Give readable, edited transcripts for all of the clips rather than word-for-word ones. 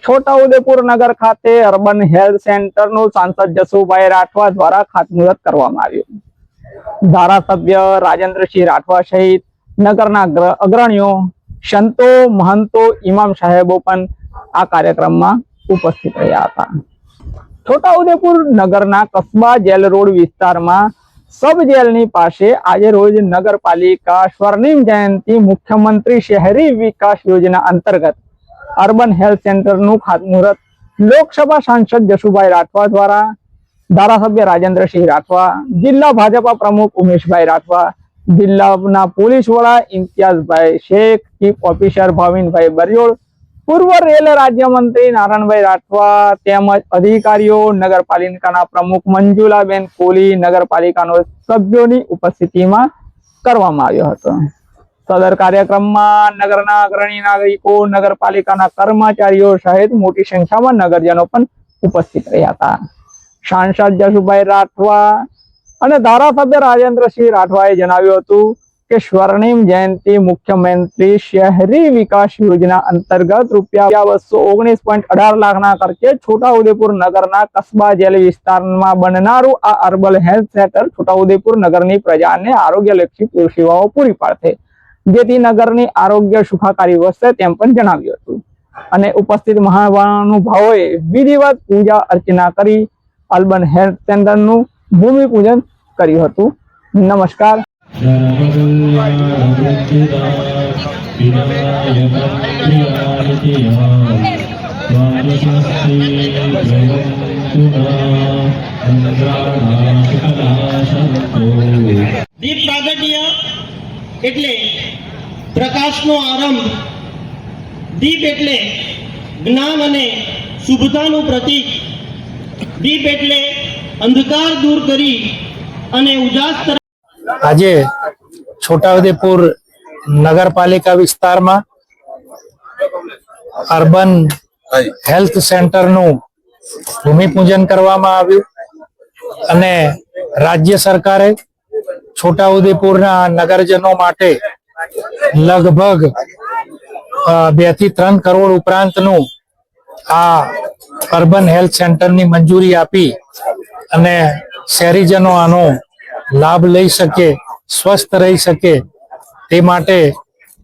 છોટાઉદેપુર નગર ખાતે urban health સેન્ટરનું સાંસદ જસુભાઈ રાઠવા દ્વારા ખાતમુહૂર્ત કરવામાં આવ્યું। ધારાસભ્ય રાજેન્દ્રસિંહ રાઠવા સહિત નગરના અગ્રણીઓ, સંતો, મહંતો, ઇમામ સાહેબો પણ આ કાર્યક્રમમાં ઉપસ્થિત રહ્યા હતા। છોટાઉદેપુર નગરના કસ્બા જેલ રોડ વિસ્તારમાં સબ જેલની પાસે આજે રોજ નગરપાલિકા સ્વર્ણિમ જયંતિ મુખ્યમંત્રી શહેરી વિકાસ યોજના અંતર્ગત અર્બન હેલ્થ સેન્ટરનું ખાતમુહૂર્ત લોકસભા સાંસદ જસુભાઈ રાઠવા દ્વારા, ધારાસભ્ય રાજેન્દ્રસિંહ રાઠવા, જિલ્લા ભાજપા પ્રમુખ ઉમેશભાઈ રાઠવા, જિલ્લાના પોલીસ વડા ઇમ્તિયાઝભાઈ શેખ, ચીફ ઓફિસર ભાવિનભાઈ બરિયોળ, પૂર્વ રેલ રાજ્યમંત્રી નારાયણભાઈ રાઠવા તેમજ અધિકારીઓ, નગરપાલિકાના પ્રમુખ મંજુલાબેન કોલી, નગરપાલિકાના સભ્યોની ઉપસ્થિતિમાં કરવામાં આવ્યો હતો। સદર કાર્યક્રમમાં નગરના અગ્રણી નાગરિકો, નગરપાલિકાના કર્મચારીઓ સહિત મોટી સંખ્યામાં નગરજનો પણ ઉપસ્થિત રહ્યા હતા। સાંસદ જસુભાઈ રાઠવા અને ધારાસભ્ય રાજેન્દ્રસિંહ રાઠવાએ જણાવ્યું હતું કે સ્વર્ણિમ જયંતિ મુખ્યમંત્રી શહેરી વિકાસ યોજના અંતર્ગત રૂપિયા 219.18 લાખના ખર્ચે છોટાઉદેપુર નગરના કસ્બા જેલ વિસ્તારમાં બનનારું આ અર્બન હેલ્થ સેન્ટર છોટાઉદેપુર નગરની પ્રજાને આરોગ્યલક્ષી સેવાઓ પૂરી પાડશે, જેથી નગરની આરોગ્ય સુખાકારી વધશે તેમ પણ જણાવ્યું હતું। અને ઉપસ્થિત મહાનુભાવોએ વિધિવત પૂજા અર્ચના કરી અર્બન હેલ્થ સેન્ટરનું ભૂમિપૂજન કર્યું હતું। નમસ્કાર। દીપ પ્રાગટ્ય એટલે પ્રકાશનો આરંભ, દીપ એટલે જ્ઞાન અને શુભતાનું પ્રતીક, દીપ એટલે અંધકાર દૂર કરી અને ઉજાસ તરફ। આજે છોટાઉદેપુર નગરપાલિકા વિસ્તારમાં અર્બન હેલ્થ સેન્ટરનું ભૂમિપૂજન કરવામાં આવ્યું અને રાજ્ય સરકારે છોટાઉદેપુરના નગરજનો માટે લગભગ 2 થી 3 કરોડ ઉપરાંતનું આ અર્બન હેલ્થ સેન્ટરની મંજૂરી આપી અને શહેરીજનો આનો લાભ લઈ શકે, સ્વસ્થ રહી શકે તે માટે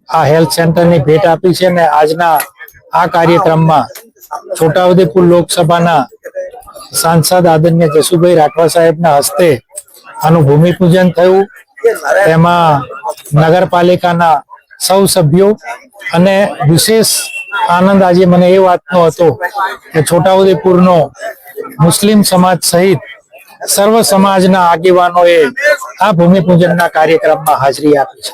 આ હેલ્થ સેન્ટરની ભેટ આપી છે। અને આજના આ કાર્યક્રમમાં છોટાઉદેપુર લોકસભાના સાંસદ આદરણીય જસુભાઈ રાઠવા સાહેબના હસ્તે આનું ભૂમિપૂજન થયું। તેમાં નગરપાલિકાના સૌ સભ્યો અને વિશેષ આનંદ આજે મને એ વાતનો હતો કે છોટાઉદેપુરનો મુસ્લિમ સમાજ સહિત સર્વ સમાજના આગેવાનોએ આ ભૂમિપૂજનના કાર્યક્રમમાં હાજરી આપી છે।